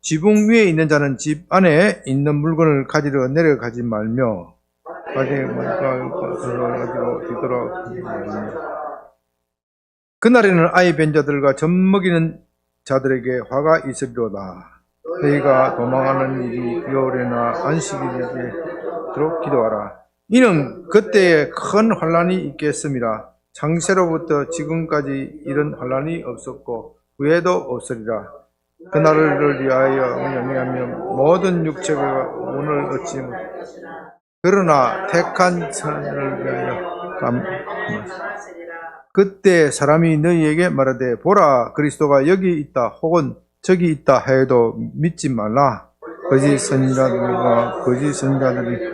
지붕 위에 있는 자는 집 안에 있는 물건을 가지러 내려가지 말며 어디로 뒤돌아. 그날에는 아이 뵌 자들과 젖먹이는 자들에게 화가 있으리로다. 너희가 도망하는 일이 겨울에나 안식일에도록 기도하라. 이는 그때에 큰 환란이 있겠습니다. 창세로부터 지금까지 이런 환란이 없었고 후에도 없으리라. 그날을 위하여 명령하며 모든 육체가 오늘 얻지 그러나 택한 선을 위하여 그때 사람이 너희에게 말하되 보라 그리스도가 여기 있다 혹은 저기 있다 하여도 믿지 말라. 거짓 선지자들과 거짓 선지자들이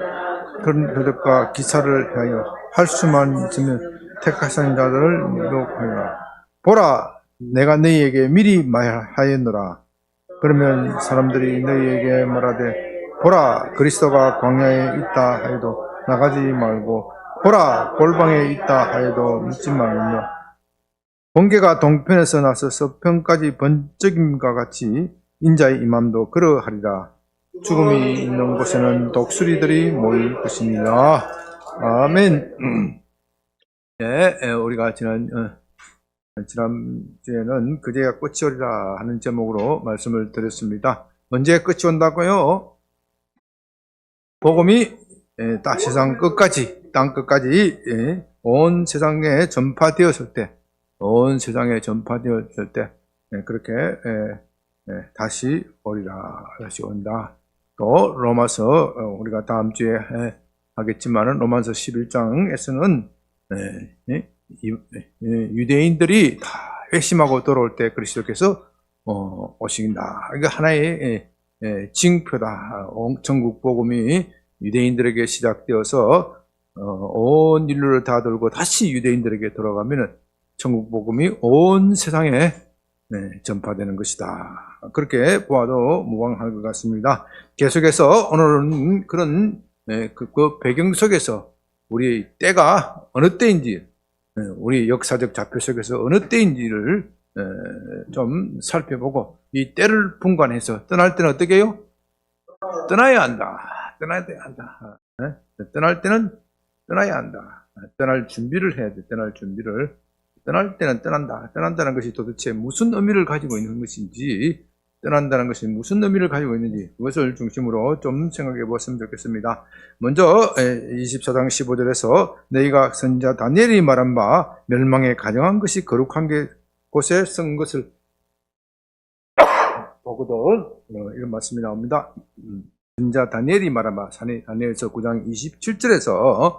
그런 표적과 기사를 하여 할 수만 있으면 택하신 자들을 미혹하여라. 보라 내가 너희에게 미리 말하였노라. 그러면 사람들이 너희에게 말하되 보라 그리스도가 광야에 있다 하여도 나가지 말고 보라 골방에 있다 하여도 믿지 말며 번개가 동편에서 나서 서편까지 번쩍임과 같이 인자의 임함도 그러하리라. 죽음이 있는 곳에는 독수리들이 모일 것입니다. 아멘. 네, 우리가 지난주에는 그제야 끝이 오리라 하는 제목으로 말씀을 드렸습니다. 언제 끝이 온다고요? 복음이 세상 끝까지, 땅 끝까지 온 세상에 전파되었을 때, 그렇게 다시 오리라, 다시 온다. 또 로마서 우리가 다음 주에 하겠지만은 로마서 11장에서는 유대인들이 다 회심하고 돌아올 때 그리스도께서 오신다. 이게 하나의 징표다. 전국 복음이 유대인들에게 시작되어서 온 인류를 다 돌고 다시 유대인들에게 돌아가면은 전국 복음이 온 세상에 전파되는 것이다. 그렇게 보아도 무방할 것 같습니다. 계속해서 오늘은 그런 그 배경 속에서 우리 때가 어느 때인지, 우리 역사적 좌표 속에서 어느 때인지를 좀 살펴보고 이 때를 분간해서 떠날 때는 어떻게 해요? 떠나야 한다. 떠날 때는 떠나야 한다. 떠날 준비를 해야 돼. 떠날 때는 떠난다. 떠난다는 것이 도대체 무슨 의미를 가지고 있는 것인지, 떠난다는 것이 무슨 의미를 가지고 있는지 그것을 중심으로 좀 생각해 보았으면 좋겠습니다. 먼저 24장 15절에서 너희가 선지자 다니엘이 말한 바 멸망에 가정한 것이 거룩한 곳에 쓴 것을 보거든 이런 말씀이 나옵니다. 선지자 다니엘이 말한 바 다니엘서 9장 27절에서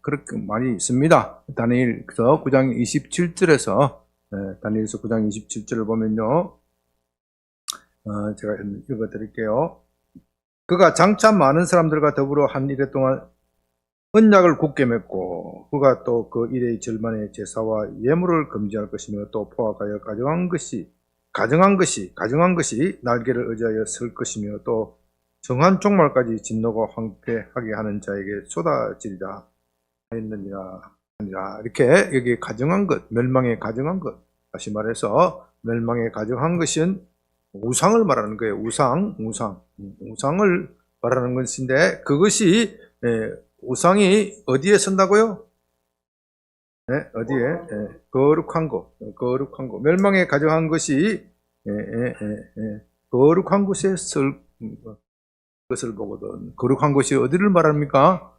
그렇게 많이 있습니다. 다니엘서 9장 27절에서 다니엘서 9장 27절을 보면요, 제가 읽어드릴게요. 그가 장차 많은 사람들과 더불어 한 이래 동안 언약을 굳게 맺고 그가 또 그 일의 절반의 제사와 예물을 금지할 것이며 또 포악하여 가정한 것이 날개를 의지하여 설 것이며 또 정한 종말까지 진노가 황폐하게 하는 자에게 쏟아지리라 하였느니라. 이렇게 여기 가정한 것, 멸망에 가정한 것, 다시 말해서 멸망에 가정한 것은 우상을 말하는 거예요. 우상을 말하는 것인데 그것이 우상이 어디에 선다고요? 어디에? 거룩한 것. 멸망에 가정한 것이 거룩한 곳에 설 것을 보거든. 거룩한 것이 어디를 말합니까?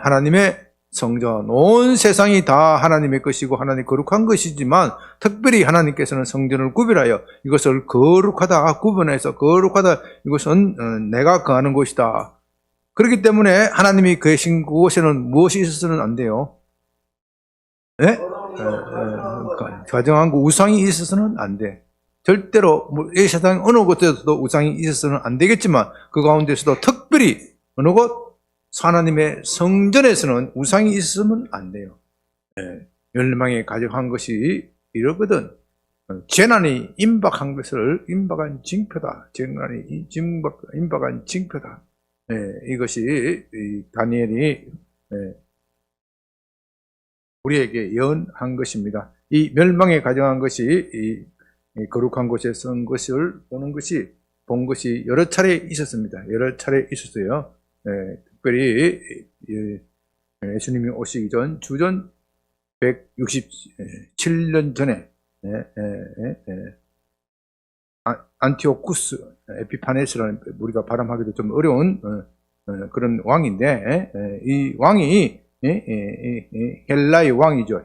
하나님의 성전. 온 세상이 다 하나님의 것이고 하나님 거룩한 것이지만 특별히 하나님께서는 성전을 구별하여 이것을 거룩하다, 구분해서 거룩하다, 이것은 내가 거하는 곳이다. 그렇기 때문에 하나님이 계신 그곳에는 무엇이 있어서는 안 돼요? 가정한 그 우상이 있어서는 안 돼. 절대로 이 세상 어느 곳에서도 우상이 있어서는 안 되겠지만 그 가운데서도 특별히 어느 곳 하나님의 성전에서는 우상이 있으면 안 돼요. 멸망에 가정한 것이 이러거든. 재난이 임박한 것을 임박한 징표다. 재난이 임박한 징표다. 이것이 다니엘이 우리에게 예언한 것입니다. 이 멸망에 가정한 것이 이 거룩한 곳에 선 것을 본 것이 여러 차례 있었습니다. 여러 차례 있었어요. 특별히 예수님이 오시기 전 주전 167년 전에 안티오쿠스 에피파네스라는, 우리가 발음하기도 좀 어려운 그런 왕인데, 이 왕이 헬라의 왕이죠.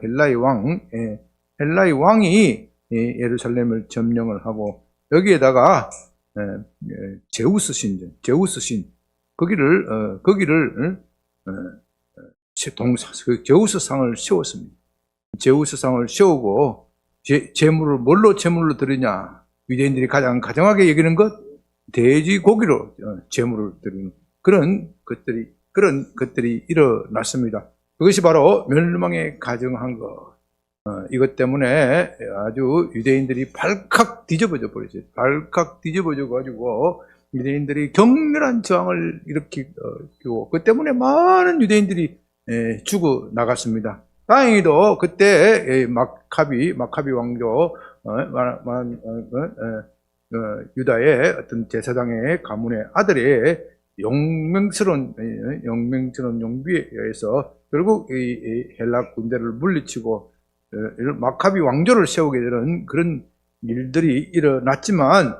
헬라의 왕이 예루살렘을 점령을 하고, 여기에다가 제우스 신, 거기를 제우스상을 세웠습니다. 제우스상을 세우고, 제물을 뭘로 제물로 드리냐? 유대인들이 가장 가정하게 여기는 것, 돼지고기로 제물을 드리는 그런 것들이 일어났습니다. 그것이 바로 멸망에 가정한 것. 이것 때문에 아주 유대인들이 발칵 뒤집어져 버렸어요. 발칵 뒤집어져 가지고 유대인들이 격렬한 저항을 일으키고, 그 때문에 많은 유대인들이 죽어 나갔습니다. 다행히도 그때 마카비 왕조, 유다의 어떤 제사장의 가문의 아들의 용맹스러운 용비에 의해서 결국 이 헬라 군대를 물리치고 마카비 왕조를 세우게 되는 그런 일들이 일어났지만,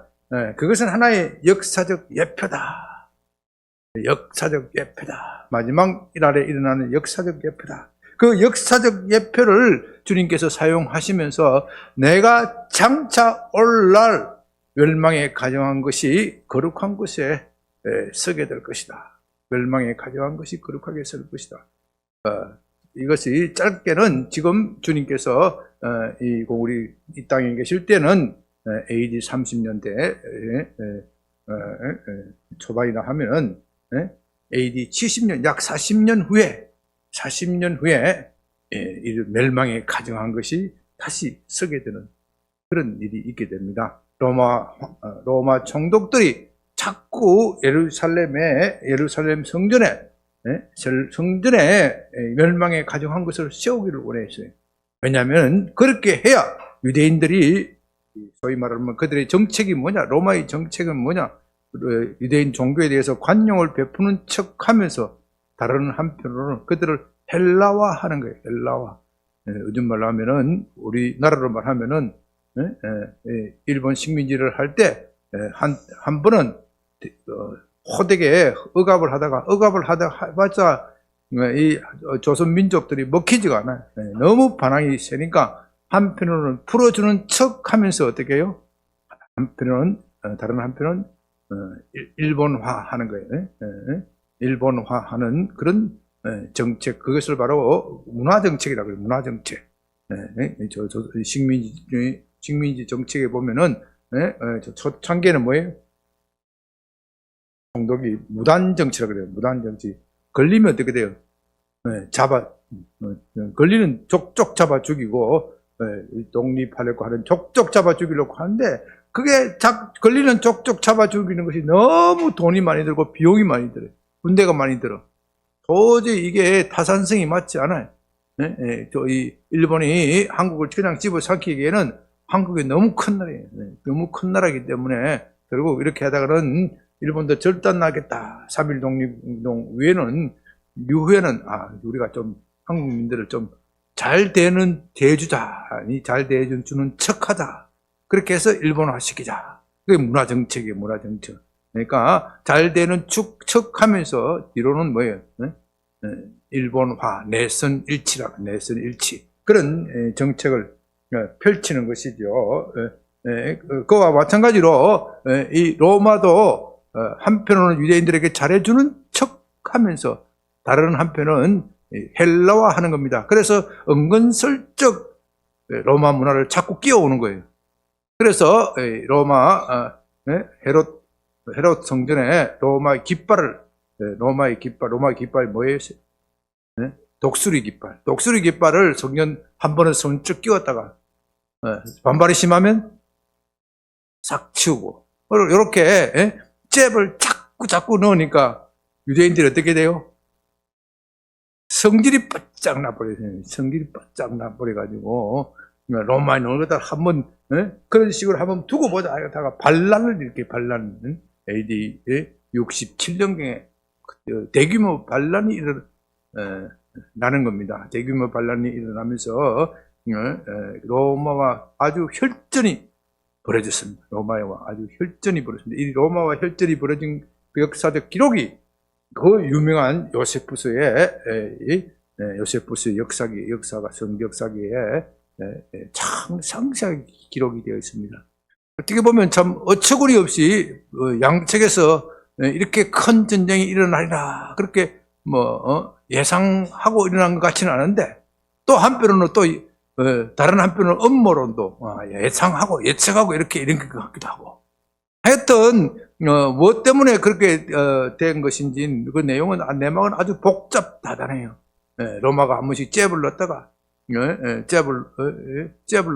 그것은 하나의 역사적 예표다. 역사적 예표다. 마지막 날에 일어나는 역사적 예표다. 그 역사적 예표를 주님께서 사용하시면서 내가 장차 오늘날 멸망에 가정한 것이 거룩한 곳에 서게 될 것이다. 멸망에 가정한 것이 거룩하게 설 것이다. 이것이 짧게는 지금 주님께서 우리 이 땅에 계실 때는 AD 30년대 초반이나 하면은 AD 70년, 약 40년 후에 이 멸망에 가정한 것이 다시 서게 되는 그런 일이 있게 됩니다. 로마 총독들이 자꾸 예루살렘 성전에 멸망에 가정한 것을 세우기를 원했어요. 왜냐하면 그렇게 해야 유대인들이, 소위 말하면 그들의 정책이 뭐냐, 로마의 정책은 뭐냐, 유대인 종교에 대해서 관용을 베푸는 척하면서 다른 한편으로는 그들을 헬라화하는 거예요. 헬라화. 요즘 말로 하면은, 우리나라로 말하면은 일본 식민지를 할 때 한 번은 호되게 억압을 하다가 봤자 이 조선 민족들이 먹히지가 않아요. 너무 반항이 세니까 한편으로는 풀어주는 척하면서 어떻게 해요? 다른 한편은 일본화하는 거예요. 일본화하는 그런 정책, 그것을 바로 문화정책이라고 해요. 문화정책. 식민지 정책에 보면은 초창기에는 뭐예요? 총독이 무단정치라고 그래요. 무단정치. 걸리면 어떻게 돼요? 걸리는 족족 잡아 죽이고, 독립하려고 하는 족족 잡아 죽이려고 하는데, 그게 걸리는 족족 잡아 죽이는 것이 너무 돈이 많이 들고 비용이 많이 들어요. 군대가 많이 들어. 도저히 이게 타산성이 맞지 않아요. 이 일본이 한국을 그냥 집어삼키기에는 한국이 너무 큰 나라예요. 너무 큰 나라이기 때문에 결국 이렇게 하다가는 일본도 절단나겠다. 3.1 독립운동 이후에는 우리가 좀 한국민들을 좀 잘 대주자, 잘 대해주는 척하자. 그렇게 해서 일본화 시키자. 그게 문화정책이에요. 문화정책. 그러니까 잘 되는 척하면서 뒤로는 뭐예요? 일본화, 내선일치라고, 내선일치. 그런 정책을 펼치는 것이죠. 그와 마찬가지로 이 로마도 한편으로는 유대인들에게 잘해주는 척하면서 다른 한편은 헬라화하는 겁니다. 그래서 은근슬쩍 로마 문화를 자꾸 끼워오는 거예요. 그래서 헤롯 성전에 로마의 깃발이 뭐예요? 독수리 깃발을 성전 한 번에 손쭉 끼웠다가 반발이 심하면 싹 치우고, 이렇게 잽을 자꾸 넣으니까 유대인들이 어떻게 돼요? 성질이 바짝 나버려요. 성질이 바짝 나버려가지고 로마에 놓은 것들 한번 그런 식으로 한번 두고 보자 하다가 반란을 이렇게 반란 AD 67년경에 대규모 반란이 나는 겁니다. 대규모 반란이 일어나면서 로마와 아주 혈전이 벌어졌습니다. 로마와 아주 혈전이 벌어졌습니다. 이 로마와 혈전이 벌어진 그 역사적 기록이 그 유명한 요세푸스의 역사가 성경역사기에 참 상세하게 기록이 되어 있습니다. 어떻게 보면 참 어처구니 없이 양측에서 이렇게 큰 전쟁이 일어나리라 그렇게 예상하고 일어난 것 같지는 않은데 또 한편으로는 또 다른 한편으로는 음모론도 예상하고 예측하고 이렇게 이런 것 같기도 하고 하여튼 무엇 때문에 그렇게 된 것인지 그 내용은 내막은 아주 복잡하다네요. 로마가 한 번씩 잽을 넣었다가 잽을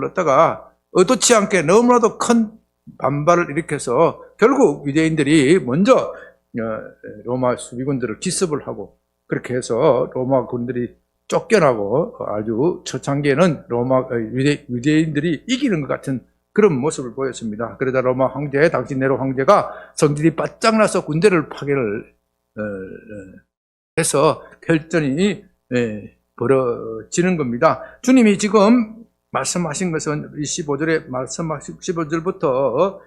넣었다가 의도치 않게 너무나도 큰 반발을 일으켜서 결국 유대인들이 먼저 로마 수비군들을 기습을 하고 그렇게 해서 로마 군들이 쫓겨나고 아주 초창기에는 유대인들이 이기는 것 같은 그런 모습을 보였습니다. 그러다 로마 황제, 당시 네로 황제가 성질이 바짝 나서 군대를 파견을 해서 혈전이 벌어지는 겁니다. 주님이 지금 말씀하신 것은 15절에 말씀하신 15절부터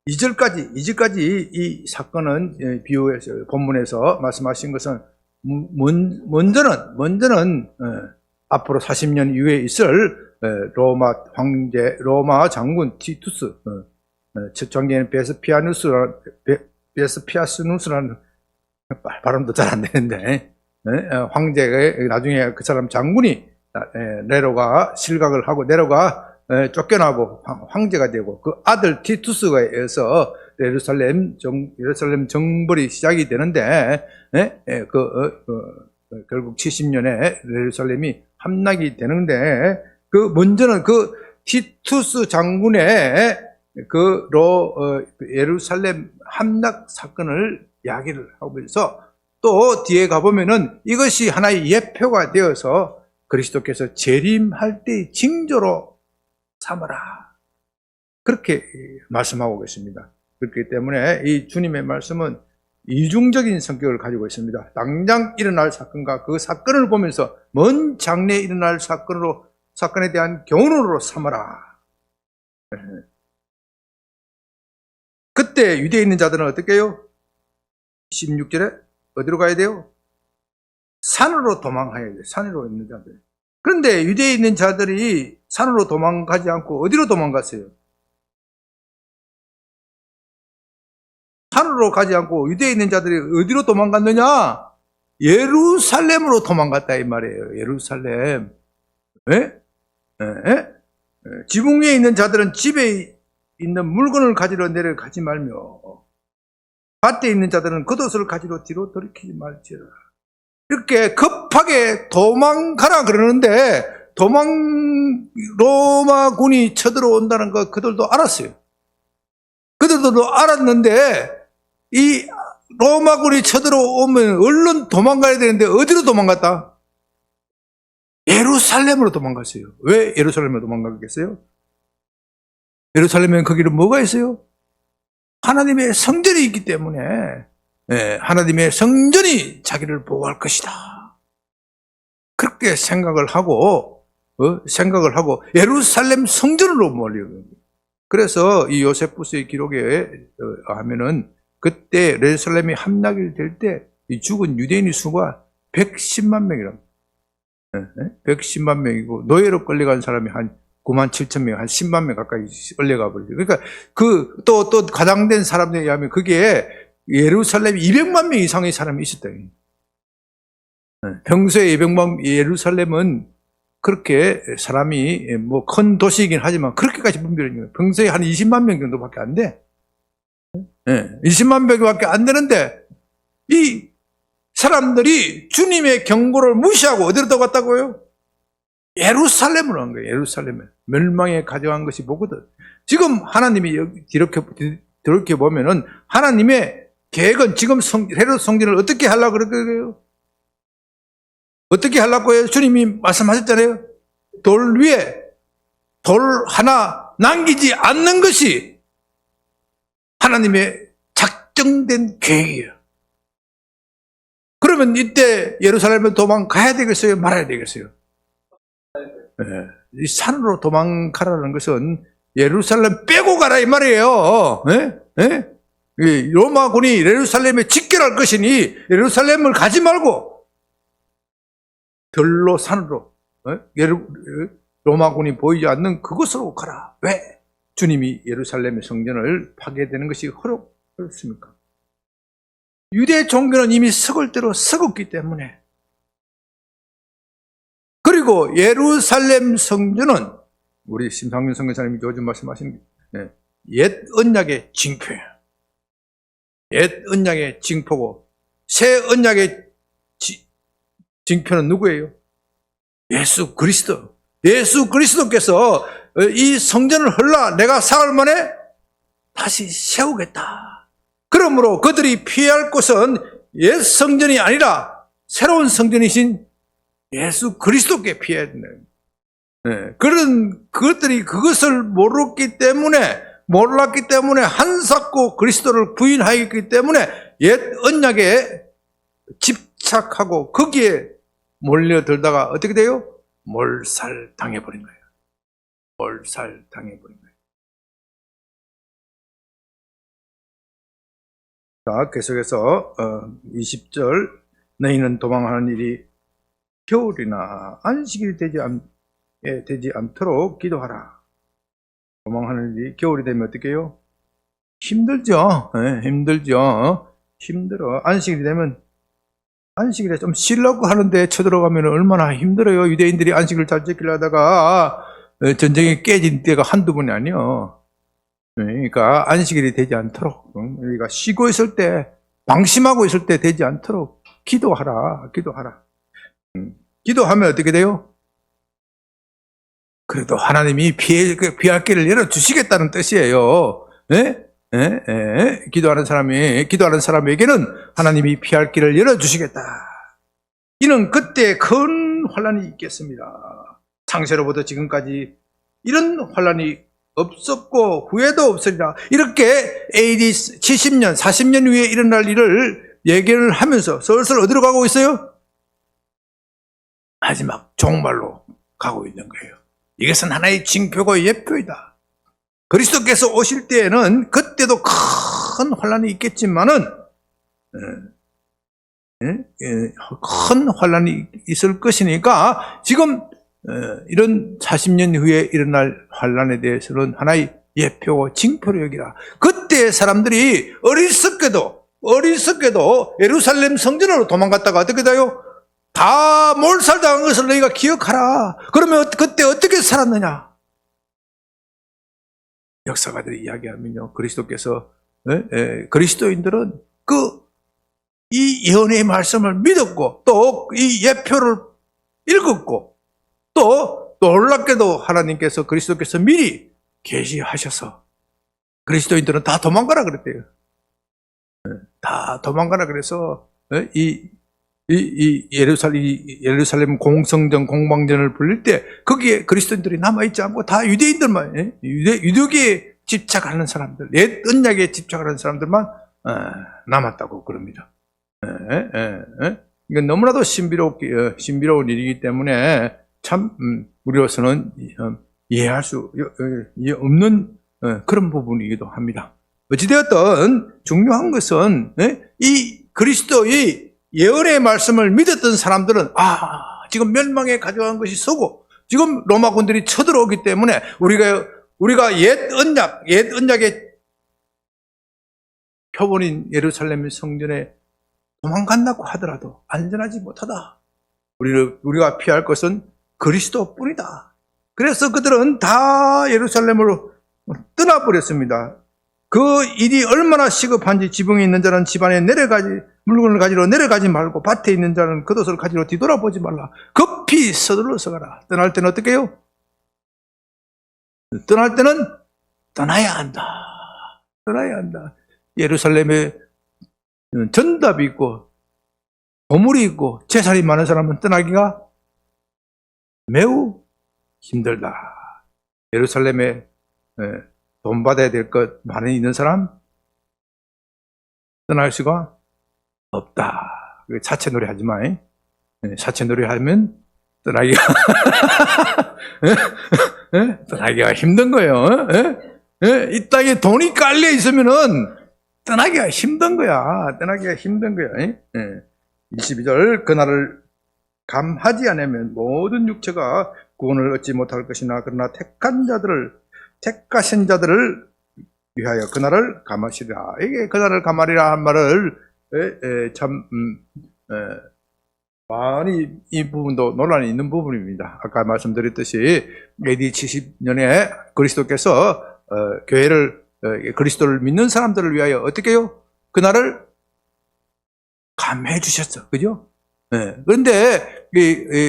22절까지 이 사건은 비유해서 본문에서 말씀하신 것은 먼저는 앞으로 40년 이후에 있을 로마 장군 티투스, 초창기에는 베스피아스누스라는 발음도 잘 안 되는데 황제가 나중에 그 사람 장군이 네로가 실각을 하고 네로가 쫓겨나고 황제가 되고 그 아들 티투스가 의해서 예루살렘 정벌이 시작이 되는데 결국 70년에 예루살렘이 함락이 되는데 먼저는 그 티투스 장군의 예루살렘 함락 사건을 이야기를 하면서 또 뒤에 가보면은 이것이 하나의 예표가 되어서 그리스도께서 재림할 때의 징조로 삼아라 그렇게 말씀하고 계십니다. 그렇기 때문에 이 주님의 말씀은 이중적인 성격을 가지고 있습니다. 당장 일어날 사건과 그 사건을 보면서 먼 장래에 일어날 사건에 대한 교훈으로 삼아라. 그때 유대에 있는 자들은 어떻게 해요? 16절에 어디로 가야 돼요? 산으로 도망가야 돼요. 산으로 있는 자들. 그런데 유대에 있는 자들이 산으로 도망가지 않고 어디로 도망갔어요? 산으로 가지 않고 유대에 있는 자들이 어디로 도망갔느냐? 예루살렘으로 도망갔다 이 말이에요. 예루살렘. 지붕 위에 있는 자들은 집에 있는 물건을 가지러 내려가지 말며 밭에 있는 자들은 겉옷을 가지러 뒤로 돌이키지 말지어라. 이렇게 급하게 도망가라 그러는데 로마군이 쳐들어온다는 거 그들도 알았어요. 그들도 알았는데 이 로마군이 쳐들어오면 얼른 도망가야 되는데 어디로 도망갔다? 예루살렘으로 도망갔어요. 왜 예루살렘으로 도망가겠어요? 예루살렘에 거기는 뭐가 있어요? 하나님의 성전이 있기 때문에 하나님의 성전이 자기를 보호할 것이다. 그렇게 생각을 하고 예루살렘 성전으로 몰려요. 그래서 이 요세푸스의 기록에 하면은 그때 예루살렘이 함락이 될 때 죽은 유대인의 수가 110만 명이랍니다. 110만 명이고 노예로 끌려간 사람이 한 9만 7천 명, 한 10만 명 가까이 끌려가 버리죠. 그러니까 또 가장된 사람들에 의하면 그게 예루살렘 200만 명 이상의 사람이 있었다. 평소에 예루살렘은 그렇게 사람이 큰 도시이긴 하지만 그렇게까지 분별해요. 평소에 한 20만 명 정도밖에 안 돼. 20만 명밖에 안 되는데 이 사람들이 주님의 경고를 무시하고 어디로 더 갔다고요? 예루살렘으로 간 거예요. 예루살렘에 멸망에 가져간 것이 뭐거든. 지금 하나님이 이렇게 보면은 하나님의 계획은 지금 헤롯 성전을 어떻게 하려고 그러게요? 어떻게 하려고 해요? 주님이 말씀하셨잖아요. 돌 위에 돌 하나 남기지 않는 것이 하나님의 작정된 계획이에요. 그러면 이때 예루살렘에 도망가야 되겠어요? 말아야 되겠어요? 이 산으로 도망가라는 것은 예루살렘 빼고 가라 이 말이에요. 로마군이 예루살렘에 집결할 것이니 예루살렘을 가지 말고 들로 산으로 로마군이 보이지 않는 그곳으로 가라. 왜? 주님이 예루살렘의 성전을 파괴되는 것이 어렵습니까? 유대 종교는 이미 썩을 대로 썩었기 때문에. 그리고 예루살렘 성전은 우리 심상윤 선교사님이 요즘 말씀하신 옛 언약의 징표예요. 옛 언약의 징표고 새 언약의 징표는 누구예요? 예수 그리스도. 예수 그리스도께서 이 성전을 헐라 내가 사흘 만에 다시 세우겠다. 그러므로 그들이 피할 곳은 옛 성전이 아니라 새로운 성전이신 예수 그리스도께 피해야 된다. 그런 그것들이 그것을 몰랐기 때문에 한사코 그리스도를 부인하였기 때문에 옛 언약에 집착하고 거기에 몰려들다가 어떻게 돼요? 몰살 당해버린 거예요. 몰살 당해버린 거예요. 자, 계속해서 20절 너희는 도망하는 일이 겨울이나 안식일이 되지 않도록 기도하라. 도망하는 일이 겨울이 되면 어떻게 해요? 힘들죠. 힘들죠. 힘들어. 안식일이 되면 안식일에 좀 쉬려고 하는데 쳐들어가면 얼마나 힘들어요. 유대인들이 안식을 잘 지키려 하다가 전쟁이 깨진 때가 한두 번이 아니요. 그러니까 안식일이 되지 않도록 우리가 쉬고 있을 때 방심하고 있을 때 되지 않도록 기도하라. 기도하면 어떻게 돼요? 그래도 하나님이 피할 길을 열어주시겠다는 뜻이에요. 기도하는 사람에게는 하나님이 피할 길을 열어주시겠다. 이는 그때 큰 환란이 있겠습니다. 창세로부터 지금까지 이런 환란이 없었고 후에도 없으리라. 이렇게 AD 70년, 40년 후에 일어날 일을 얘기를 하면서 슬슬 어디로 가고 있어요? 마지막 종말로 가고 있는 거예요. 이것은 하나의 징표고 예표이다. 그리스도께서 오실 때에는 그때도 큰 환란이 있겠지만은 큰 환란이 있을 것이니까 지금 이런 40년 후에 일어날 환란에 대해서는 하나의 예표고 징표로 여기라. 그때 사람들이 어리석게도 예루살렘 성전으로 도망갔다가 어떻게 돼요? 다 몰살당한 것을 너희가 기억하라. 그러면 그때 어떻게 살았느냐? 역사가들이 이야기하면요, 그리스도께서 그리스도인들은 이 예언의 말씀을 믿었고 또 이 예표를 읽었고 또 놀랍게도 하나님께서 그리스도께서 미리 계시하셔서 그리스도인들은 다 도망가라 그랬대요. 다 도망가라 그래서 이 예루살렘 공성전 공방전을 불릴 때 거기에 그리스도인들이 남아있지 않고 다 유대인들만, 유대교에 집착하는 사람들, 옛 언약에 집착하는 사람들만 남았다고 그럽니다. 이건 너무나도 신비로운 일이기 때문에 참 우리로서는 이해할 수 없는 그런 부분이기도 합니다. 어찌되었든 중요한 것은 이 그리스도의 예언의 말씀을 믿었던 사람들은 지금 멸망에 가져간 것이 서고 지금 로마군들이 쳐들어오기 때문에 우리가 옛 언약의 표본인 예루살렘 성전에 도망간다고 하더라도 안전하지 못하다. 우리가 피할 것은 그리스도뿐이다. 그래서 그들은 다 예루살렘으로 떠나버렸습니다. 그 일이 얼마나 시급한지 지붕에 있는 자는 집안에 물건을 가지러 내려가지 말고 밭에 있는 자는 겉옷을 가지러 뒤돌아보지 말라. 급히 서둘러서 가라. 떠날 때는 어떻게 해요? 떠날 때는 떠나야 한다. 예루살렘에 전답이 있고 보물이 있고 재산이 많은 사람은 떠나기가 매우 힘들다. 예루살렘에 돈 받아야 될 것 많이 있는 사람 떠날 수가 없다. 사채 놀이 하지 마. 사채 놀이 하면 떠나기가 떠나기가 힘든 거예요. 이 땅에 돈이 깔려 있으면은 떠나기가 힘든 거야. 떠나기가 힘든 거야. 22절 그날을 감하지 않으면 모든 육체가 구원을 얻지 못할 것이나 그러나 택하신 자들을 위하여 그날을 감하시리라. 이게 그날을 감하리라 한 말을 참 많이 이 부분도 논란이 있는 부분입니다. 아까 말씀드렸듯이 AD 70년에 그리스도께서 교회를 그리스도를 믿는 사람들을 위하여 어떻게 해요? 그날을 감해 주셨어. 그죠? 그런데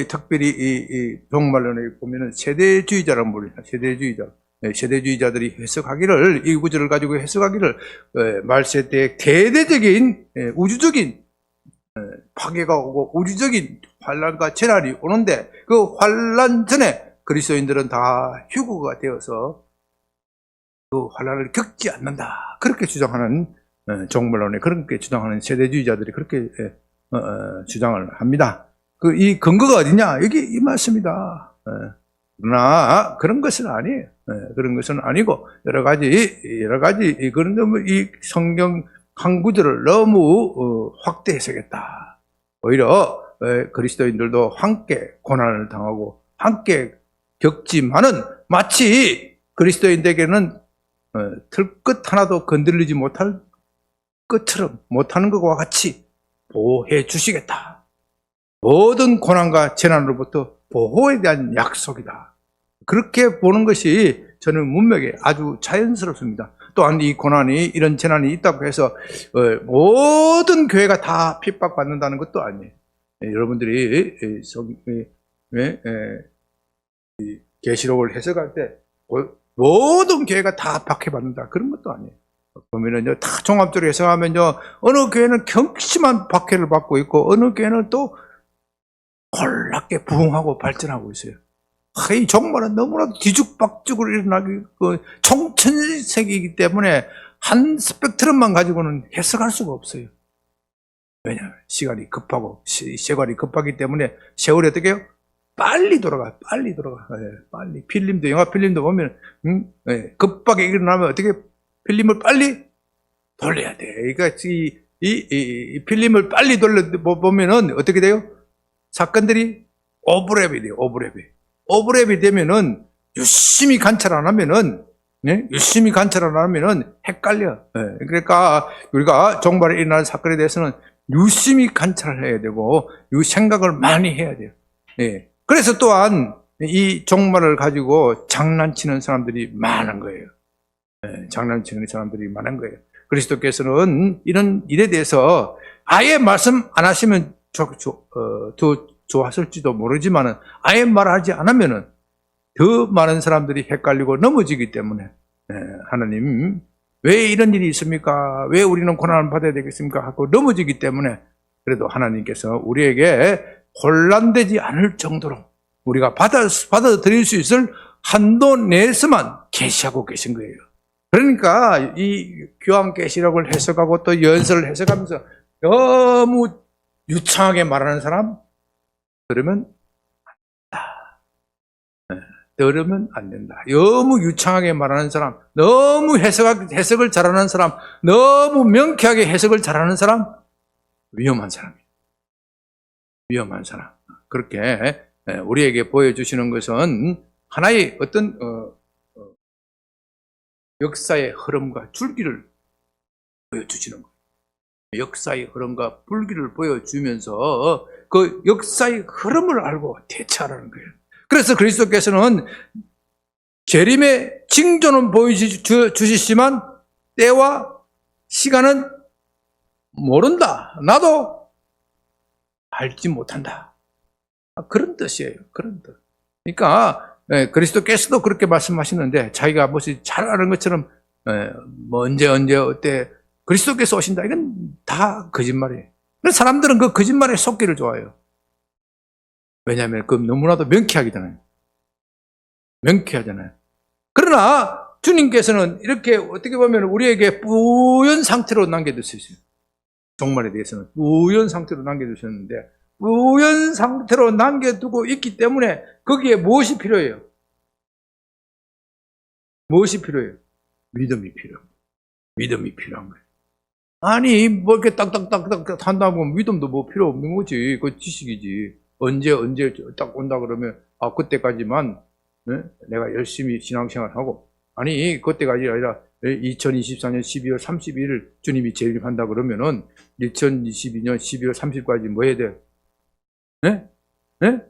특별히 이 종말론에 보면은 세대주의자라는 분이 세대주의자들이 해석하기를 이 구절을 가지고 해석하기를 말세 때 대대적인 우주적인 파괴가 오고 우주적인 환란과 재난이 오는데 그 환란 전에 그리스도인들은 다 휴거가 되어서 그 환란을 겪지 않는다. 그렇게 주장하는 종말론에 그렇게 주장하는 세대주의자들이 그렇게 주장을 합니다. 이 근거가 어디냐? 여기 이 말씀이다. 그러나 그런 것은 아니에요. 그런 것은 아니고 여러 가지 그런 너무 이 성경 한 구절을 너무 확대 해석했다. 오히려 그리스도인들도 함께 고난을 당하고 함께 겪지만은 마치 그리스도인들에게는 틀끝 하나도 건드리지 못할 것처럼 못하는 것과 같이 보호해 주시겠다. 모든 고난과 재난으로부터 보호에 대한 약속이다. 그렇게 보는 것이 저는 문맥에 아주 자연스럽습니다. 또한 이 고난이 이런 재난이 있다고 해서 모든 교회가 다 핍박받는다는 것도 아니에요. 여러분들이 계시록을 해석할 때 모든 교회가 다 박해받는다 그런 것도 아니에요. 보면은요 다 종합적으로 해석하면요 어느 교회는 경심한 박해를 받고 있고 어느 교회는 또 놀랍게 부흥하고 발전하고 있어요. 이 종말은 너무나도 뒤죽박죽으로 일어나기 총천색이기 때문에 한 스펙트럼만 가지고는 해석할 수가 없어요. 왜냐하면 시간이 급하고 세월이 급하기 때문에 세월이 어떻게 해요? 빨리 돌아가. 빨리 필름도 영화 필름도 보면 급하게 일어나면 어떻게 필름을 빨리 돌려야 돼. 그러니까 이 필름을 빨리 돌려 보면은 어떻게 돼요? 사건들이 오버랩이 돼요. 오버랩이 되면은 유심히 관찰 안 하면은 헷갈려. 그러니까 우리가 종말에 일어날 사건에 대해서는 유심히 관찰을 해야 되고 생각을 많이 해야 돼요. 그래서 또한 이 종말을 가지고 장난치는 사람들이 많은 거예요. 장난치는 사람들이 많은 거예요. 그리스도께서는 이런 일에 대해서 아예 말씀 안 하시면 더 좋았을지도 모르지만은 아예 말하지 않으면은 더 많은 사람들이 헷갈리고 넘어지기 때문에 하나님 왜 이런 일이 있습니까? 왜 우리는 고난을 받아야 되겠습니까? 하고 넘어지기 때문에 그래도 하나님께서 우리에게 혼란되지 않을 정도로 우리가 받아들일 수 있을 한도 내에서만 계시하고 계신 거예요. 그러니까 이 교황계시록을 해석하고 또 연설을 해석하면서 너무 유창하게 말하는 사람 들으면 안 된다. 너무 유창하게 말하는 사람, 너무 해석을 잘하는 사람, 너무 명쾌하게 해석을 잘하는 사람, 위험한 사람이에요. 위험한 사람. 그렇게 우리에게 보여주시는 것은 하나의 어떤 역사의 흐름과 줄기를 보여주시는 거예요. 역사의 흐름과 불기를 보여주면서 그 역사의 흐름을 알고 대처하라는 거예요. 그래서 그리스도께서는 재림의 징조는 보여주시지만 때와 시간은 모른다. 나도 알지 못한다. 그런 뜻이에요. 그런 뜻. 그러니까 그리스도께서도 그렇게 말씀하시는데 자기가 무엇이 잘 아는 것처럼 언제 어때 그리스도께서 오신다. 이건 다 거짓말이에요. 그래서 사람들은 그 거짓말에 속기를 좋아해요. 왜냐하면 그 너무나도 명쾌하잖아요. 명쾌하잖아요. 그러나 주님께서는 이렇게 어떻게 보면 우리에게 뿌연 상태로 남겨두셨어요. 종말에 대해서는 뿌연 상태로 남겨두셨는데, 뿌연 상태로 남겨두고 있기 때문에 거기에 무엇이 필요해요? 무엇이 필요해요? 믿음이 필요해요. 믿음이 필요한 거예요. 아니, 뭐 이렇게 딱딱딱딱 한다고 믿음도 뭐 필요 없는 거지. 그 지식이지. 언제 딱 온다 그러면, 아, 그때까지만, 네? 내가 열심히 신앙생활 하고, 아니, 그때가 아니라 2024년 12월 31일 주님이 재림한다 그러면은 2022년 12월 30일까지 뭐 해야 돼? 네? 네?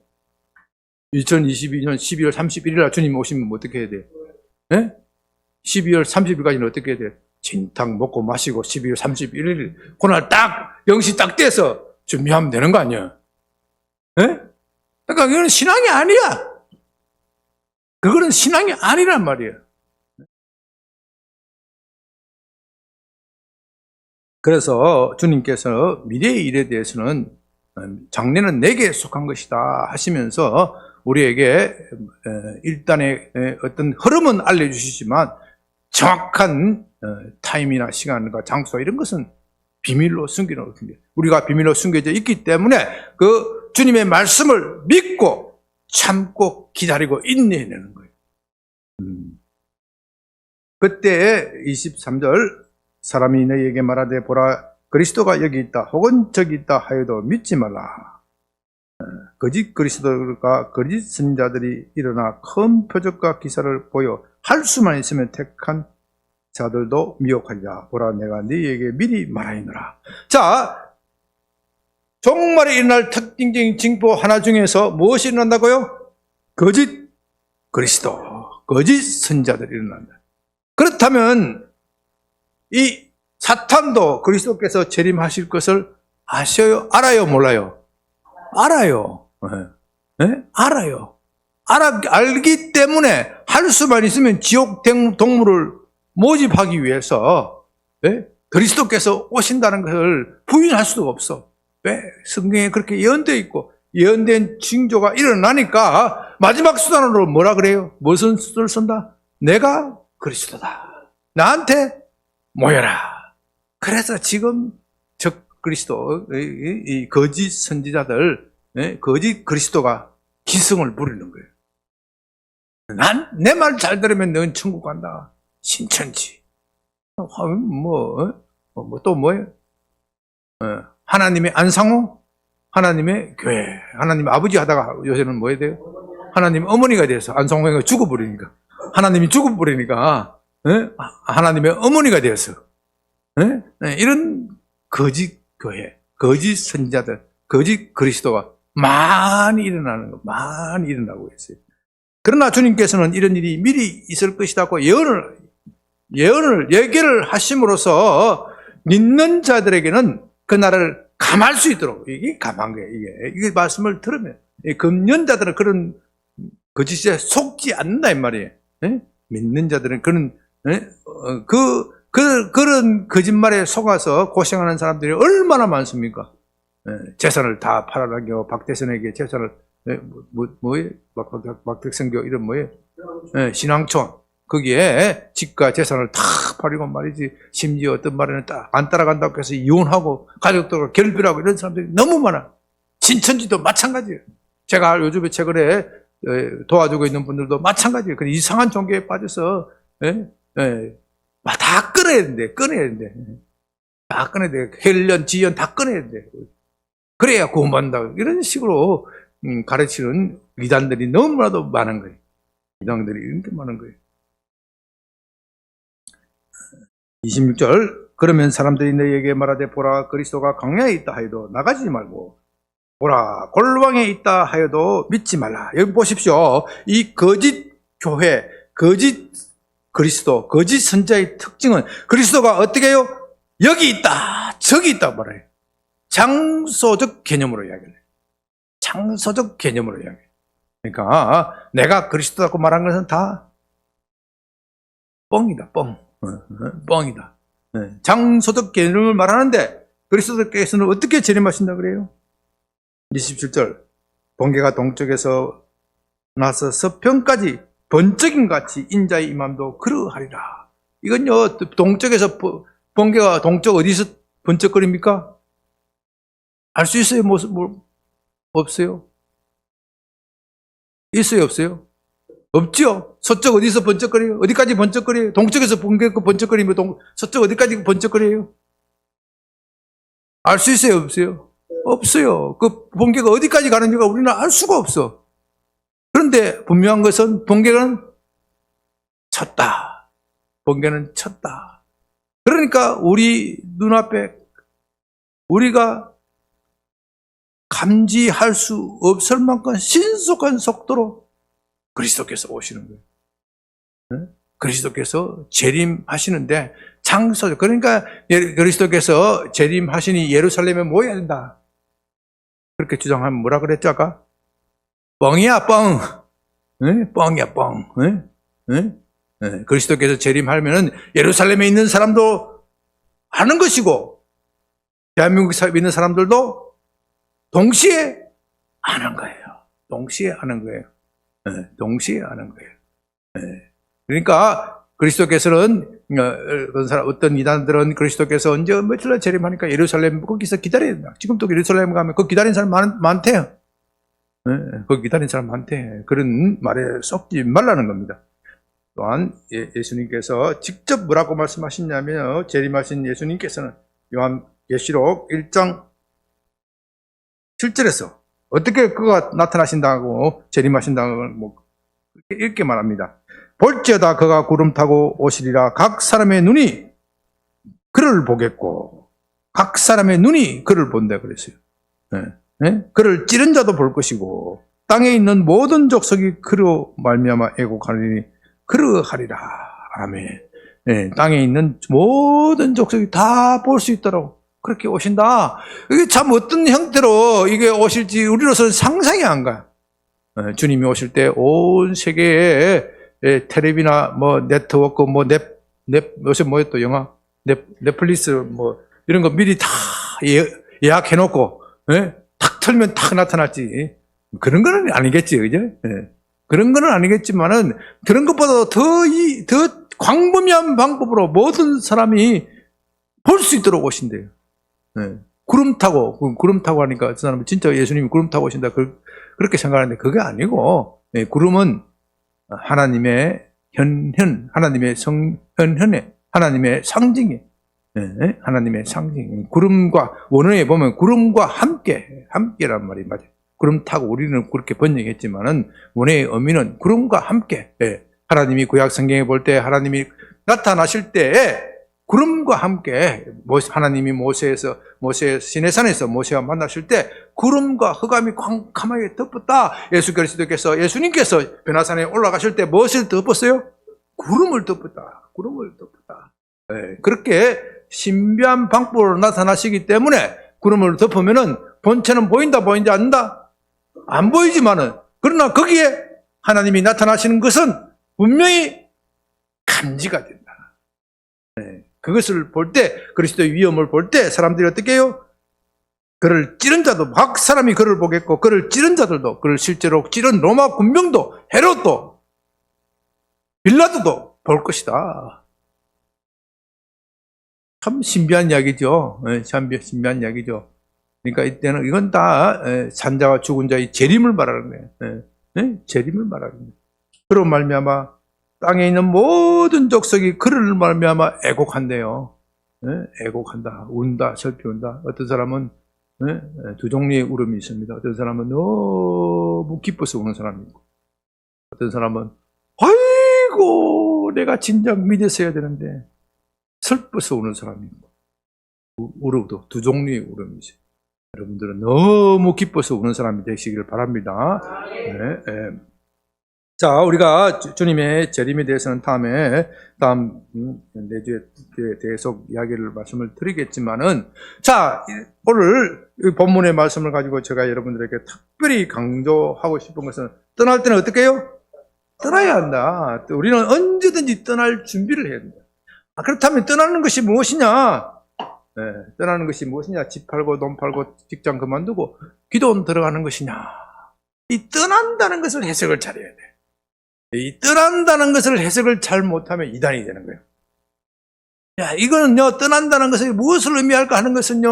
2022년 12월 31일 날 주님 오시면 뭐 어떻게 해야 돼? 네? 12월 30일까지는 어떻게 해야 돼? 진탕 먹고 마시고 12월 31일 그날 딱 0시 딱 돼서 준비하면 되는 거 아니야? 네? 그러니까 이건 신앙이 아니야. 그거는 신앙이 아니란 말이에요. 그래서 주님께서 미래의 일에 대해서는 장래는 내게 속한 것이다 하시면서 우리에게 일단의 어떤 흐름은 알려주시지만 정확한 타임이나 시간과 장소 이런 것은 비밀로 숨겨놓은 겁니다. 우리가 비밀로 숨겨져 있기 때문에 그 주님의 말씀을 믿고 참고 기다리고 인내해내는 거예요. 그때 23절 사람이 너희에게 말하되 보라 그리스도가 여기 있다 혹은 저기 있다 하여도 믿지 말라. 거짓 그리스도가 거짓 선자들이 일어나 큰 표적과 기사를 보여 할 수만 있으면 택한 자들도 미혹하리라. 보라 내가 너희에게 미리 말하노라. 자, 종말에 일어날 특징적인 징조 하나 중에서 무엇이 일어난다고요? 거짓 그리스도, 거짓 선자들이 일어난다. 그렇다면 이 사탄도 그리스도께서 재림하실 것을 아셔요? 알아요? 몰라요? 알아요. 네? 알아요. 알기 때문에 할 수만 있으면 지옥 동물을 모집하기 위해서 네? 그리스도께서 오신다는 것을 부인할 수도 없어. 왜? 성경에 그렇게 예언되어 있고 예언된 징조가 일어나니까 마지막 수단으로 뭐라 그래요? 무슨 수를 쓴다? 내가 그리스도다. 나한테 모여라. 그래서 지금 적 그리스도, 이 거짓 선지자들, 거짓 그리스도가 기승을 부리는 거예요. 난 내 말 잘 들으면 넌 천국 간다. 신천지. 또 뭐예요? 하나님의 안상호, 하나님의 교회, 하나님의 아버지 하다가 요새는 뭐 해야 돼요? 하나님 어머니가 돼서 안상호가 죽어버리니까, 하나님이 죽어버리니까, 하나님의 어머니가 되어서, 이런 거짓 교회, 거짓 선자들, 거짓 그리스도가 많이 일어나는 거, 많이 일어나고 있어요. 그러나 주님께서는 이런 일이 미리 있을 것이라고 예견을 하심으로써 믿는 자들에게는 그 날을 감할 수 있도록, 이게 감한 거예요, 이게 말씀을 들으면. 금년자들은 그런 거짓에 속지 않는다, 이 말이에요. 믿는 자들은 그런, 그런 거짓말에 속아서 고생하는 사람들이 얼마나 많습니까? 재산을 다 팔아넘겨 박대선에게 재산을, 뭐예요? 박대선교 이런 뭐예요? 신앙촌. 거기에 집과 재산을 다 팔리고 말이지. 심지어 어떤 말에는 안 따라간다고 해서 이혼하고 가족들과 결별하고 이런 사람들이 너무 많아. 신천지도 마찬가지예요. 제가 요즘에 최근에 도와주고 있는 분들도 마찬가지예요. 그 이상한 종교에 빠져서 다 끊어야 된대. 다 끊어야 돼. 헬련, 지연 다 끊어야 돼. 그래야 구원받는다. 이런 식으로 가르치는 이단들이 너무나도 많은 거예요. 이단들이 이렇게 많은 거예요. 26절 그러면 사람들이 너희에게 말하되 보라 그리스도가 광야에 있다 하여도 나가지 말고 보라 골방에 있다 하여도 믿지 말라. 여기 보십시오. 이 거짓 교회, 거짓 그리스도, 거짓 선자의 특징은 그리스도가 어떻게 해요? 여기 있다, 저기 있다 말해요. 장소적 개념으로 이야기해요. 장소적 개념으로 이야기해요. 그러니까 내가 그리스도라고 말한 것은 다 뻥이다, 뻥. 뻥이다. 장소득 개념을 말하는데 그리스도께서는 어떻게 재림하신다 그래요? 27절 번개가 동쪽에서 나서 서편까지 번쩍임 같이 인자의 임함도 그러하리라. 이건요 동쪽에서 번개가 동쪽 어디서 번쩍거립니까? 알 수 있어요? 없어요? 있어요? 없어요? 없죠? 서쪽 어디서 번쩍거려요? 어디까지 번쩍거려요? 동쪽에서 번개가 번쩍거리면 서쪽 어디까지 번쩍거려요? 알 수 있어요? 없어요? 없어요. 그 번개가 어디까지 가는지가 우리는 알 수가 없어. 그런데 분명한 것은 번개는 쳤다. 번개는 쳤다. 그러니까 우리 눈앞에 우리가 감지할 수 없을 만큼 신속한 속도로 그리스도께서 오시는 거예요. 그리스도께서 재림하시는데 장소, 그러니까 그리스도께서 재림하시니 예루살렘에 모여야 된다. 그렇게 주장하면 뭐라 그랬죠 아까? 뻥이야 뻥. 뻥이야 뻥. 그리스도께서 재림하면은 예루살렘에 있는 사람도 아는 것이고 대한민국에 있는 사람들도 동시에 아는 거예요. 동시에 아는 거예요. 동시에 아는 거예요. 그러니까 그리스도께서는 어떤 이단들은 그리스도께서 언제 며칠날 재림하니까 예루살렘 거기서 기다려야 된다. 지금도 예루살렘 가면 그 기다리는 사람 많대요. 거기 기다리는 사람 많대. 그런 말에 썩지 말라는 겁니다. 또한 예수님께서 직접 뭐라고 말씀하셨냐면 재림하신 예수님께서는 요한계시록 1장 7절에서 어떻게 그가 나타나신다고 재림하신다고 이렇게 말합니다. 볼지어다 그가 구름 타고 오시리라. 각 사람의 눈이 그를 보겠고 각 사람의 눈이 그를 본다 그랬어요. 그를 찌른 자도 볼 것이고 땅에 있는 모든 족속이 그로 말미암아 애곡하리니 그러하리라. 아멘. 땅에 있는 모든 족속이 다 볼 수 있도록 그렇게 오신다. 이게 참 어떤 형태로 이게 오실지 우리로서는 상상이 안 가요. 주님이 오실 때 온 세계에 텔레비나 뭐 네트워크 요새 뭐였또 영화 넷플릭스 뭐 이런 거 미리 다 예약해 놓고 탁 틀면 탁 나타날지 그런 거는 아니겠지, 그죠? 그런 거는 아니겠지만은 그런 것보다 더 광범위한 방법으로 모든 사람이 볼 수 있도록 오신대요. 구름 타고 하니까 그 사람은 진짜 예수님이 구름 타고 오신다 그렇게 생각하는데 그게 아니고 구름은 하나님의 하나님의 현현의 하나님의 상징이에요. 하나님의 상징. 구름과 원어에 보면 구름과 함께란 말이 맞아요. 구름 타고 우리는 그렇게 번역했지만은 원어의 의미는 구름과 함께. 하나님이 구약 성경에 볼 때 하나님이 나타나실 때 구름과 함께 하나님이 모세 시내산에서 모세와 만나실 때 구름과 흑암이 캄캄하게 덮었다. 예수님께서 변화산에 올라가실 때 무엇을 덮었어요? 구름을 덮었다. 그렇게 신비한 방법으로 나타나시기 때문에 구름을 덮으면은 본체는 보이지 않는다? 안 보이지만은 그러나 거기에 하나님이 나타나시는 것은 분명히 감지가 된다. 그것을 볼 때, 그리스도의 위엄을 볼 때 사람들이 어떻게 해요? 그를 찌른 자도 각 사람이 그를 보겠고 그를 찌른 자들도 그를 실제로 찌른 로마 군병도 헤롯도 빌라도도 볼 것이다. 참 신비한 이야기죠. 참 신비한 이야기죠. 그러니까 이때는 이건 다 산자와 죽은 자의 재림을 말하는 거예요. 재림을 말하는 거예요. 그로 말미암아 땅에 있는 모든 족속이 그를 말미암아 애곡한대요. 애곡한다, 운다, 슬피 운다. 어떤 사람은 두 종류의 울음이 있습니다. 어떤 사람은 너무 기뻐서 우는 사람이 있고, 어떤 사람은 아이고 내가 진작 믿었어야 되는데 슬퍼서 우는 사람이 있고, 울음도 두 종류의 울음이 있어요. 여러분들은 너무 기뻐서 우는 사람이 되시기를 바랍니다. 자, 우리가 주님의 재림에 대해서는 다음 내주에 계속 말씀을 드리겠지만은, 자, 오늘 본문의 말씀을 가지고 제가 여러분들에게 특별히 강조하고 싶은 것은 떠날 때는 어떻게 해요? 떠나야 한다. 우리는 언제든지 떠날 준비를 해야 된다. 그렇다면 떠나는 것이 무엇이냐? 떠나는 것이 무엇이냐? 집 팔고 돈 팔고 직장 그만두고 기도원 들어가는 것이냐? 이 떠난다는 것을 해석을 잘해야 돼. 이 떠난다는 것을 해석을 잘 못하면 이단이 되는 거예요. 야, 이거는요, 떠난다는 것이 무엇을 의미할까 하는 것은요,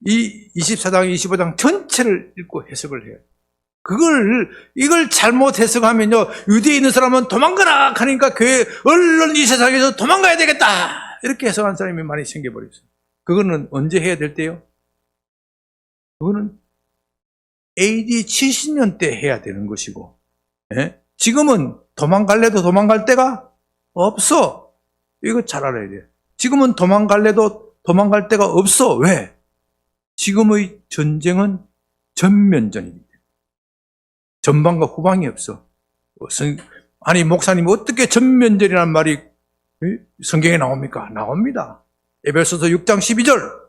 이 24장, 25장 전체를 읽고 해석을 해요. 이걸 잘못 해석하면요, 유대에 있는 사람은 도망가라 하니까 교회, 얼른 이 세상에서 도망가야 되겠다! 이렇게 해석한 사람이 많이 생겨버렸어요. 그거는 언제 해야 될 때요? 그거는 AD 70년 때 해야 되는 것이고, 지금은 도망갈래도 도망갈 데가 없어. 이거 잘 알아야 돼요. 지금은 도망갈래도 도망갈 데가 없어. 왜? 지금의 전쟁은 전면전입니다. 전방과 후방이 없어. 아니, 목사님, 어떻게 전면전이라는 말이 성경에 나옵니까? 나옵니다. 에베소서 6장 12절.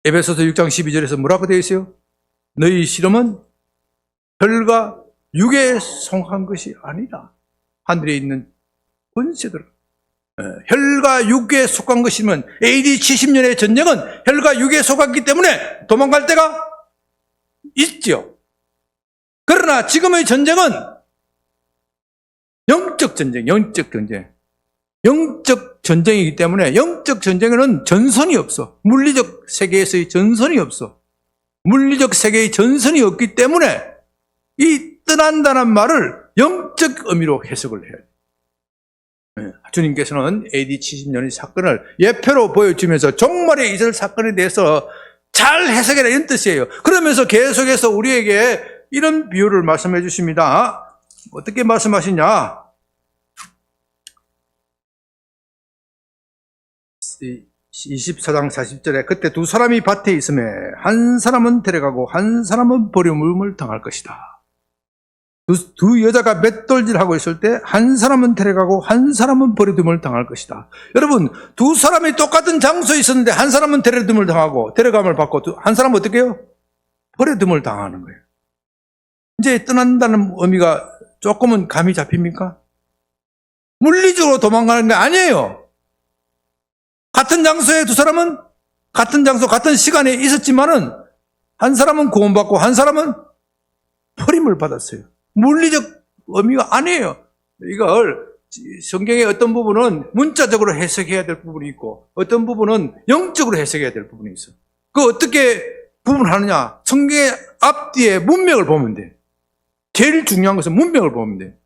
에베소서 6장 12절에서 뭐라고 되어 있어요? 너희 실험은 혈과 육에 속한 것이 아니다. 하늘에 있는 권세들. 혈과 육에 속한 것이면 AD 70년의 전쟁은 혈과 육에 속았기 때문에 도망갈 데가 있죠. 그러나 지금의 전쟁은 영적 전쟁, 영적 전쟁. 영적 전쟁이기 때문에 영적 전쟁에는 전선이 없어. 물리적 세계에서의 전선이 없어. 물리적 세계의 전선이 없기 때문에 이 떠난다는 말을 영적 의미로 해석을 해야 돼요. 주님께서는 AD 70년의 사건을 예표로 보여주면서 종말에 있을 사건에 대해서 잘 해석해라 이런 뜻이에요. 그러면서 계속해서 우리에게 이런 비유를 말씀해 주십니다. 어떻게 말씀하시냐? 24장 40절에 그때 두 사람이 밭에 있음에 한 사람은 데려가고 한 사람은 버림을 당할 것이다. 두 여자가 맷돌질하고 있을 때 한 사람은 데려가고 한 사람은 버림을 당할 것이다. 여러분, 두 사람이 똑같은 장소에 있었는데 한 사람은 데려둠을 당하고 데려감을 받고 한 사람은 어떻게 해요? 버림을 당하는 거예요. 이제 떠난다는 의미가 조금은 감이 잡힙니까? 물리적으로 도망가는 게 아니에요. 같은 장소에 두 사람은 같은 장소, 같은 시간에 있었지만은 한 사람은 구원받고 한 사람은 버림을 받았어요. 물리적 의미가 아니에요. 이걸 성경의 어떤 부분은 문자적으로 해석해야 될 부분이 있고 어떤 부분은 영적으로 해석해야 될 부분이 있어. 그 어떻게 구분하느냐? 성경의 앞뒤에 문맥을 보면 돼. 제일 중요한 것은 문맥을 보면 돼.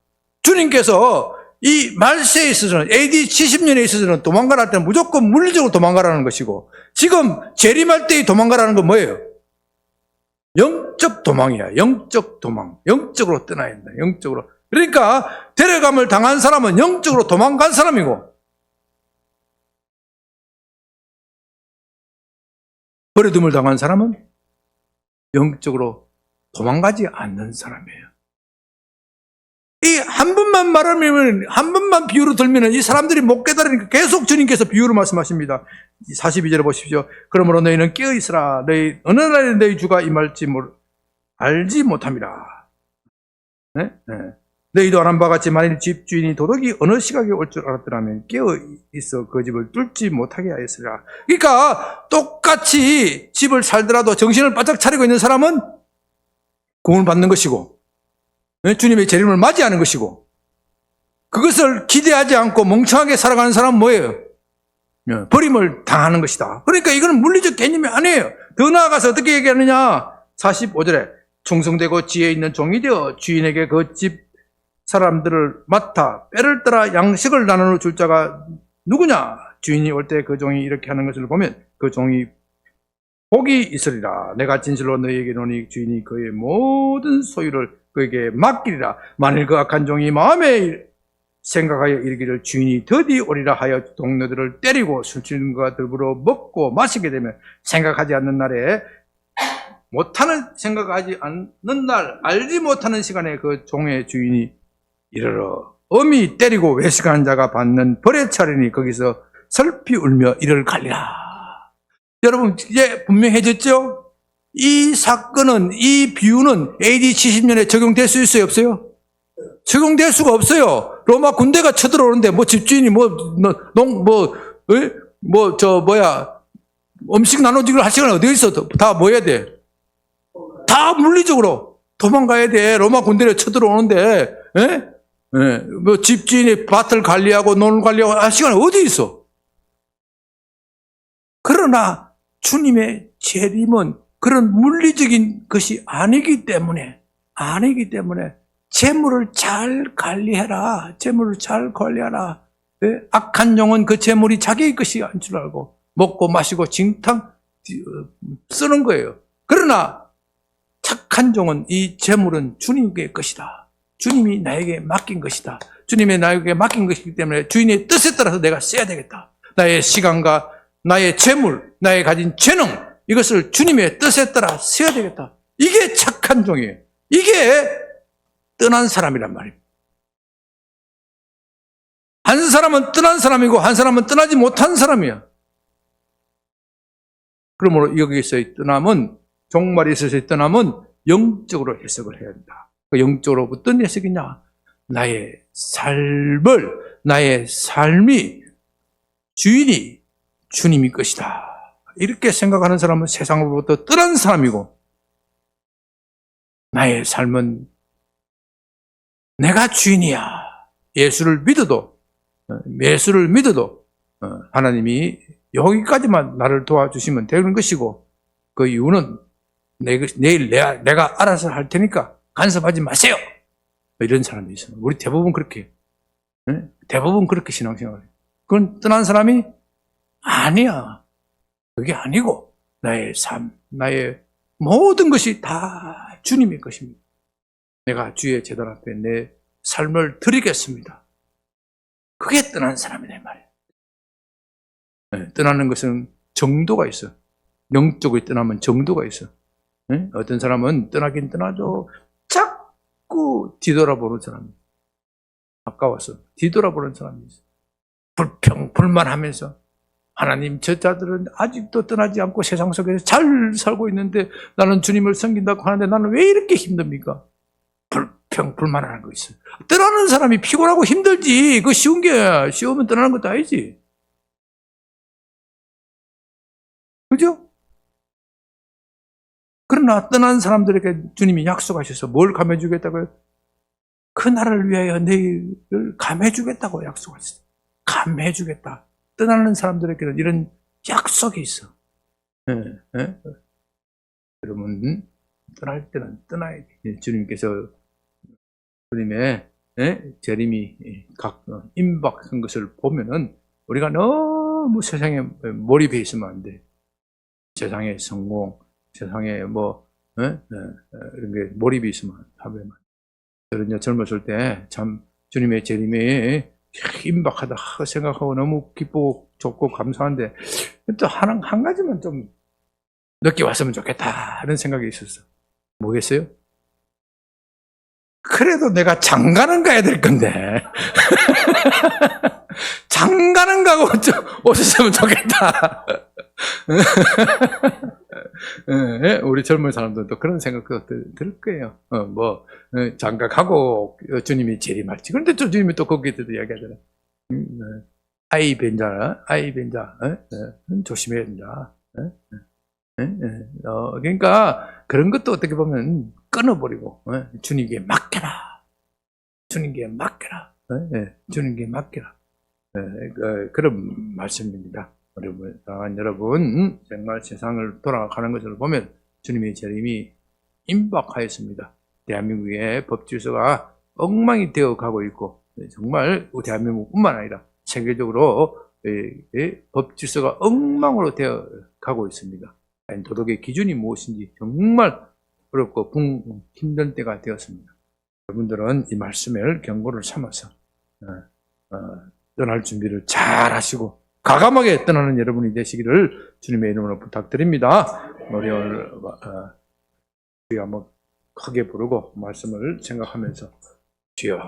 주님께서 이 말세에 있어서는 AD 70년에 있어서는 도망가라 할 때는 무조건 물리적으로 도망가라는 것이고 지금 재림할 때의 도망가라는 건 뭐예요? 영적 도망이야. 영적 도망. 영적으로 떠나야 된다. 영적으로. 그러니까 데려감을 당한 사람은 영적으로 도망간 사람이고 버려둠을 당한 사람은 영적으로 도망가지 않는 사람이에요. 이 한 번만 말하면, 한 번만 비유로 들면 이 사람들이 못 깨달으니까 계속 주님께서 비유로 말씀하십니다. 42절에 보십시오. 그러므로 너희는 깨어있으라. 너희 어느 날에 너희 주가 임할지 알지 못함이라. 네? 네. 너희도 아는 바 같이 만일 집주인이 도둑이 어느 시각에 올 줄 알았더라면 깨어있어 그 집을 뚫지 못하게 하였으리라. 그러니까 똑같이 집을 살더라도 정신을 바짝 차리고 있는 사람은 구원을 받는 것이고 주님의 재림을 맞이하는 것이고 그것을 기대하지 않고 멍청하게 살아가는 사람은 뭐예요? 버림을 당하는 것이다. 그러니까 이거는 물리적 개념이 아니에요. 더 나아가서 어떻게 얘기하느냐? 45절에 충성되고 지혜 있는 종이 되어 주인에게 그 집 사람들을 맡아 빼를 따라 양식을 나누어 줄 자가 누구냐? 주인이 올 때 그 종이 이렇게 하는 것을 보면 그 종이 복이 있으리라. 내가 진실로 너희에게 이르노니 주인이 그의 모든 소유를 그에게 맡기리라. 만일 그 악한 종이 마음에 생각하여 이르기를 주인이 더디 오리라 하여 동료들을 때리고 술 취한 것과 더불어 먹고 마시게 되면 생각하지 않는 날에 생각하지 않는 날 알지 못하는 시간에 그 종의 주인이 이르러 엄히 때리고 외식하는 자가 받는 벌의 차례니 거기서 슬피 울며 이를 갈리라. 여러분 이제 분명해졌죠? 이 사건은, 이 비유는 AD 70년에 적용될 수 있어요? 없어요? 적용될 수가 없어요. 로마 군대가 쳐들어오는데 뭐 집주인이 음식 나눠주기로 할 시간이 어디 있어? 다 뭐 해야 돼? 다 물리적으로 도망가야 돼. 로마 군대가 쳐들어오는데, 뭐 집주인이 밭을 관리하고 논을 관리하고 할 시간이 어디 있어? 그러나 주님의 재림은 그런 물리적인 것이 아니기 때문에 재물을 잘 관리해라. 재물을 잘 관리하라. 악한 영은 그 재물이 자기의 것이 아닌 줄 알고 먹고 마시고 징탕 쓰는 거예요. 그러나 착한 종은 이 재물은 주님의 것이다. 주님이 나에게 맡긴 것이다. 주님이 나에게 맡긴 것이기 때문에 주인의 뜻에 따라서 내가 써야 되겠다. 나의 시간과 나의 재물, 나의 가진 재능, 이것을 주님의 뜻에 따라 써야 되겠다. 이게 착한 종이에요. 이게 떠난 사람이란 말입니다. 한 사람은 떠난 사람이고 한 사람은 떠나지 못한 사람이야. 그러므로 여기서의 떠남은, 종말에 있어서의 떠남은 영적으로 해석을 해야 한다. 그 영적으로 어떤 해석이냐? 나의 삶이 주인이 주님이 것이다. 이렇게 생각하는 사람은 세상으로부터 떠난 사람이고, 나의 삶은 내가 주인이야. 예수를 믿어도 하나님이 여기까지만 나를 도와주시면 되는 것이고, 그 이유는 내일 내가 알아서 할 테니까 간섭하지 마세요. 이런 사람이 있어요. 우리 대부분 그렇게 신앙생활해요. 그건 떠난 사람이 아니야. 그게 아니고 나의 삶, 나의 모든 것이 다 주님의 것입니다. 내가 주의 제단 앞에 내 삶을 드리겠습니다. 그게 떠난 사람이란 말이에요. 떠나는 것은 정도가 있어. 영적으로 떠나면 정도가 있어. 어떤 사람은 떠나긴 떠나도 자꾸 뒤돌아보는 사람이 아까워서 뒤돌아보는 사람이 있어. 불만하면서 하나님, 저 자들은 아직도 떠나지 않고 세상 속에서 잘 살고 있는데 나는 주님을 섬긴다고 하는데 나는 왜 이렇게 힘듭니까? 불만하는 거 있어요. 떠나는 사람이 피곤하고 힘들지. 그거 쉬우면 떠나는 것도 아니지. 그죠? 그러나 떠난 사람들에게 주님이 약속하셔서 뭘 감해주겠다고요? 그 나라를 위하여 내일을 감해주겠다고 약속하셨어요. 감해주겠다. 떠나는 사람들에게는 이런 약속이 있어. 여러분, 떠날 때는 떠나야 돼. 주님께서 주님의 재림이 임박한 것을 보면은 우리가 너무 세상에 몰입해 있으면 안 돼. 세상의 성공, 세상에 이런 게 몰입이 있으면 하면. 저는 젊었을 때 참 주님의 재림이 임박하다 생각하고 너무 기쁘고 좋고 감사한데 또 한 가지만 좀 늦게 왔으면 좋겠다 이런 생각이 있었어. 뭐겠어요? 그래도 내가 장가는 가야 될 건데 장가는 가고 오셨으면 좋겠다. 우리 젊은 사람들도 그런 생각도 들 거예요. 장가 가고 주님이 재림할지. 그런데 또 주님이 또 거기에 대해서 이야기하잖아요. 아이 벤자, 조심해야 된다. 그러니까 그런 것도 어떻게 보면 끊어버리고 주님께 맡겨라. 주님께 맡겨라. 주님께 맡겨라. 그런 말씀입니다. 여러분, 정말 세상을 돌아가는 것을 보면 주님의 재림이 임박하였습니다. 대한민국의 법질서가 엉망이 되어 가고 있고, 정말 대한민국뿐만 아니라 세계적으로 법질서가 엉망으로 되어 가고 있습니다. 도덕의 기준이 무엇인지 정말 어렵고 힘든 때가 되었습니다. 여러분들은 이 말씀을 경고를 삼아서 떠날 준비를 잘 하시고 과감하게 떠나는 여러분이 되시기를 주님의 이름으로 부탁드립니다. 우리 오늘 우리 한번 크게 부르고 말씀을 생각하면서 주여,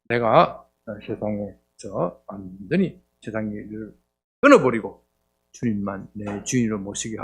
내가 세상에서 완전히 세상 일을 끊어버리고 주님만 내 주인으로 모시게